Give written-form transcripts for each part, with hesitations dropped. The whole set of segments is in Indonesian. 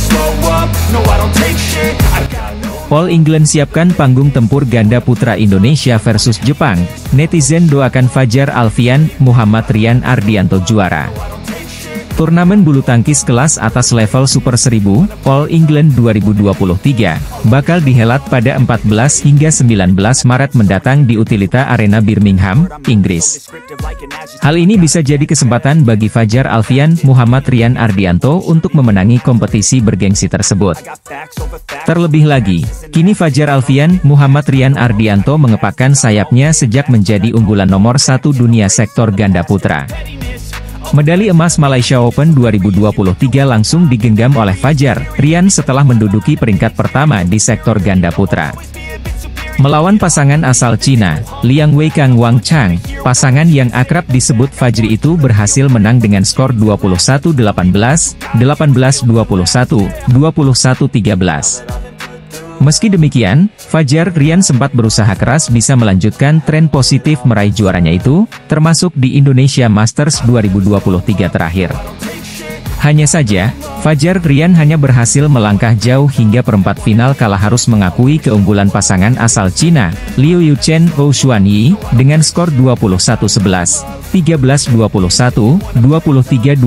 slow up, no I don't take shit. All England siapkan panggung tempur ganda putra Indonesia versus Jepang. Netizen doakan Fajar Alfian, Muhammad Rian Ardianto juara. Turnamen bulu tangkis kelas atas level Super 1000, All England 2023, bakal dihelat pada 14 hingga 19 Maret mendatang di Utilita Arena Birmingham, Inggris. Hal ini bisa jadi kesempatan bagi Fajar Alfian, Muhammad Rian Ardianto untuk memenangi kompetisi bergengsi tersebut. Terlebih lagi, kini Fajar Alfian, Muhammad Rian Ardianto mengepakkan sayapnya sejak menjadi unggulan nomor 1 dunia sektor ganda putra. Medali emas Malaysia Open 2023 langsung digenggam oleh Fajar Rian setelah menduduki peringkat pertama di sektor ganda putra. Melawan pasangan asal Cina, Liang Wei Kang Wang Chang, pasangan yang akrab disebut Fajri itu berhasil menang dengan skor 21-18, 18-21, 21-13. Meski demikian, Fajar Rian sempat berusaha keras bisa melanjutkan tren positif meraih juaranya itu, termasuk di Indonesia Masters 2023 terakhir. Hanya saja, Fajar Rian hanya berhasil melangkah jauh hingga perempat final kalah harus mengakui keunggulan pasangan asal Cina, Liu Yuchen Hou Xuanyi, dengan skor 21-11, 13-21, 23-25.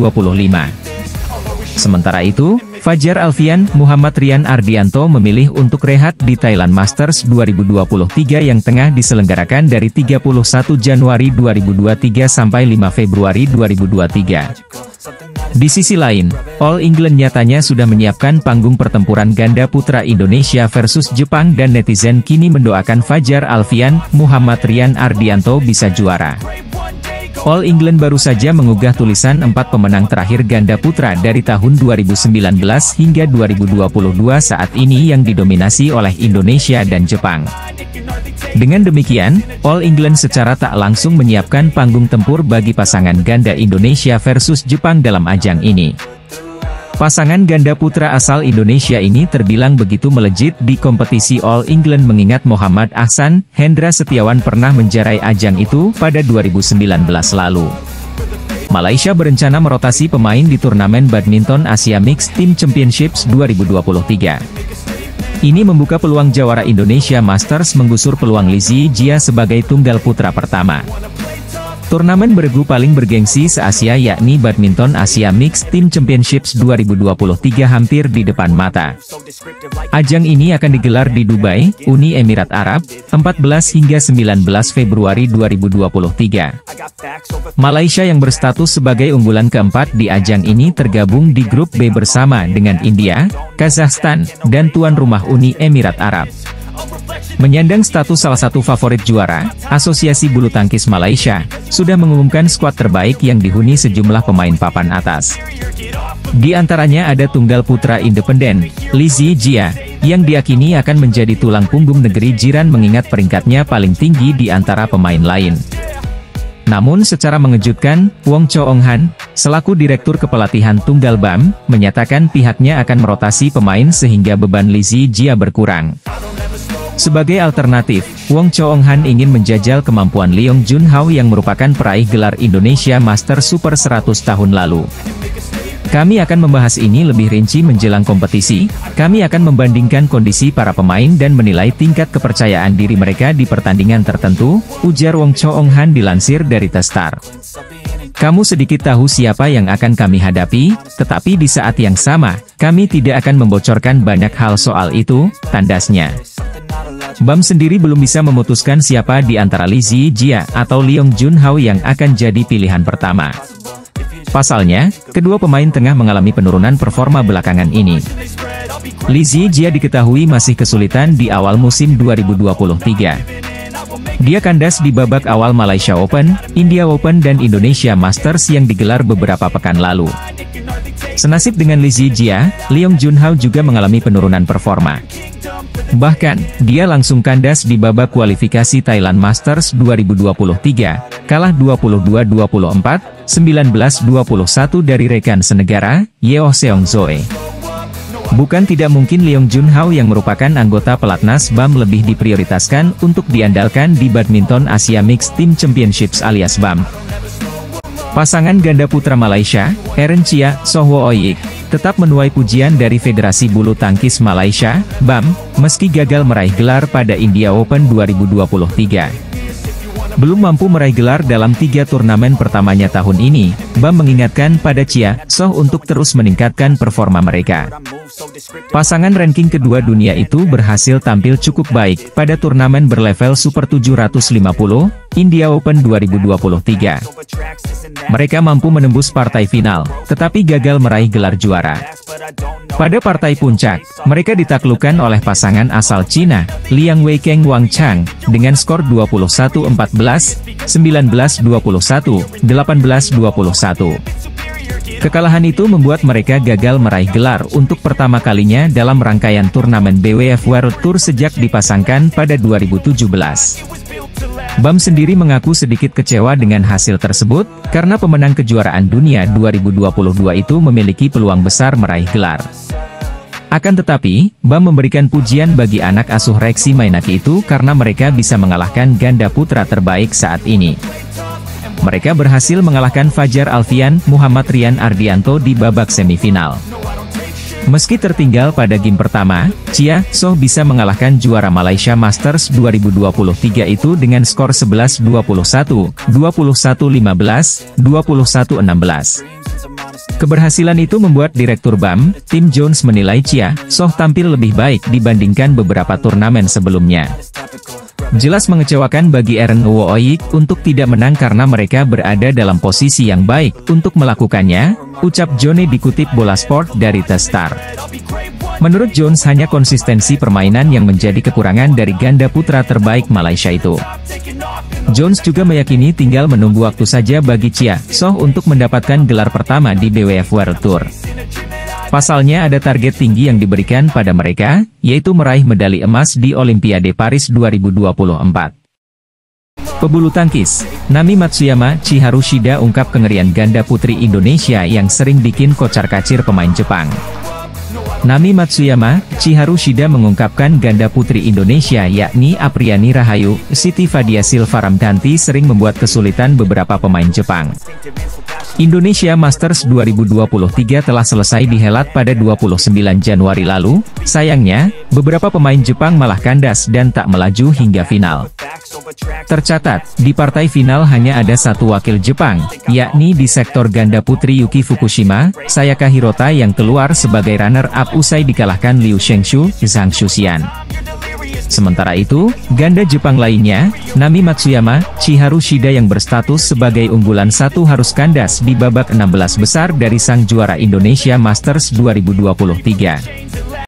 Sementara itu, Fajar Alfian, Muhammad Rian Ardianto memilih untuk rehat di Thailand Masters 2023 yang tengah diselenggarakan dari 31 Januari 2023 sampai 5 Februari 2023. Di sisi lain, All England nyatanya sudah menyiapkan panggung pertempuran ganda putra Indonesia versus Jepang dan netizen kini mendoakan Fajar Alfian, Muhammad Rian Ardianto bisa juara. All England baru saja mengunggah tulisan 4 pemenang terakhir ganda putra dari tahun 2019 hingga 2022 saat ini yang didominasi oleh Indonesia dan Jepang. Dengan demikian, All England secara tak langsung menyiapkan panggung tempur bagi pasangan ganda Indonesia versus Jepang dalam ajang ini. Pasangan ganda putra asal Indonesia ini terbilang begitu melejit di kompetisi All England mengingat Muhammad Ahsan Hendra Setiawan pernah menjuarai ajang itu pada 2019 lalu. Malaysia berencana merotasi pemain di turnamen badminton Asia Mixed Team Championships 2023. Ini membuka peluang jawara Indonesia Masters menggusur peluang Lizzie Jia sebagai tunggal putra pertama. Turnamen beregu paling bergengsi se-Asia yakni Badminton Asia Mixed Team Championships 2023 hampir di depan mata. Ajang ini akan digelar di Dubai, Uni Emirat Arab, 14 hingga 19 Februari 2023. Malaysia yang berstatus sebagai unggulan keempat di ajang ini tergabung di grup B bersama dengan India, Kazakhstan, dan tuan rumah Uni Emirat Arab. Menyandang status salah satu favorit juara, Asosiasi Bulu Tangkis Malaysia sudah mengumumkan skuad terbaik yang dihuni sejumlah pemain papan atas. Di antaranya ada tunggal putra independen, Lizzie Jia, yang diakini akan menjadi tulang punggung negeri jiran mengingat peringkatnya paling tinggi di antara pemain lain. Namun secara mengejutkan, Wong Cho Ong Han, selaku Direktur Kepelatihan Tunggal BAM, menyatakan pihaknya akan merotasi pemain sehingga beban Lizzie Jia berkurang. Sebagai alternatif, Wong Cho Ong Han ingin menjajal kemampuan Leong Jun Hao yang merupakan peraih gelar Indonesia Master Super 100 tahun lalu. Kami akan membahas ini lebih rinci menjelang kompetisi, kami akan membandingkan kondisi para pemain dan menilai tingkat kepercayaan diri mereka di pertandingan tertentu, ujar Wong Cho Ong Han dilansir dari The Star. Kamu sedikit tahu siapa yang akan kami hadapi, tetapi di saat yang sama, kami tidak akan membocorkan banyak hal soal itu, tandasnya. BAM sendiri belum bisa memutuskan siapa di antara Lizzie Jia atau Leong Jun Hao yang akan jadi pilihan pertama. Pasalnya, kedua pemain tengah mengalami penurunan performa belakangan ini. Lizzie Jia diketahui masih kesulitan di awal musim 2023. Dia kandas di babak awal Malaysia Open, India Open dan Indonesia Masters yang digelar beberapa pekan lalu. Senasib dengan Lizzie Jia, Leong Jun Hao juga mengalami penurunan performa. Bahkan, dia langsung kandas di babak kualifikasi Thailand Masters 2023, kalah 22-24, 19-21 dari rekan senegara, Yeo Seong Zoe. Bukan tidak mungkin Leong Jun Hao yang merupakan anggota pelatnas BAM lebih diprioritaskan untuk diandalkan di Badminton Asia Mixed Team Championships alias BAM. Pasangan ganda putra Malaysia, Aaron Chia, Soh Wo Ouyik, tetap menuai pujian dari Federasi Bulu Tangkis Malaysia, BAM, meski gagal meraih gelar pada India Open 2023. Belum mampu meraih gelar dalam 3 turnamen pertamanya tahun ini, BAM mengingatkan pada Chia Soh untuk terus meningkatkan performa mereka. Pasangan ranking kedua dunia itu berhasil tampil cukup baik pada turnamen berlevel Super 750, India Open 2023. Mereka mampu menembus partai final, tetapi gagal meraih gelar juara. Pada partai puncak, mereka ditaklukkan oleh pasangan asal Cina, Liang Weikeng Wang Chang, dengan skor 21-14, 19-21, 18-21. Kekalahan itu membuat mereka gagal meraih gelar untuk pertama kalinya dalam rangkaian turnamen BWF World Tour sejak dipasangkan pada 2017. BAM sendiri mengaku sedikit kecewa dengan hasil tersebut, karena pemenang kejuaraan dunia 2022 itu memiliki peluang besar meraih gelar. Akan tetapi, BAM memberikan pujian bagi anak asuh Reksi Mainaki itu karena mereka bisa mengalahkan ganda putra terbaik saat ini. Mereka berhasil mengalahkan Fajar Alfian, Muhammad Rian Ardianto di babak semifinal. Meski tertinggal pada game pertama, Chia Soh bisa mengalahkan juara Malaysia Masters 2023 itu dengan skor 11-21, 21-15, 21-16. Keberhasilan itu membuat Direktur BAM, Tim Jones menilai Chia Soh tampil lebih baik dibandingkan beberapa turnamen sebelumnya. Jelas mengecewakan bagi Aaron Wooyik untuk tidak menang karena mereka berada dalam posisi yang baik untuk melakukannya, ucap Johnny dikutip Bola Sport dari The Star. Menurut Jones hanya konsistensi permainan yang menjadi kekurangan dari ganda putra terbaik Malaysia itu. Jones juga meyakini tinggal menunggu waktu saja bagi Chia Soh untuk mendapatkan gelar pertama di BWF World Tour. Pasalnya ada target tinggi yang diberikan pada mereka, yaitu meraih medali emas di Olimpiade Paris 2024. Pebulu tangkis, Nami Matsuyama, Chiharu Shida ungkap kengerian ganda putri Indonesia yang sering bikin kocar-kacir pemain Jepang. Nami Matsuyama, Chiharu Shida mengungkapkan ganda putri Indonesia yakni Apriani Rahayu, Siti Fadia Silva Ramdanti sering membuat kesulitan beberapa pemain Jepang. Indonesia Masters 2023 telah selesai dihelat pada 29 Januari lalu, sayangnya, beberapa pemain Jepang malah kandas dan tak melaju hingga final. Tercatat, di partai final hanya ada satu wakil Jepang, yakni di sektor ganda putri Yuki Fukushima, Sayaka Hirota yang keluar sebagai runner-up usai dikalahkan Liu Shengshu, Zhang Shuxian. Sementara itu, ganda Jepang lainnya, Nami Matsuyama, Chiharu Shida yang berstatus sebagai unggulan satu harus kandas di babak 16 besar dari sang juara Indonesia Masters 2023.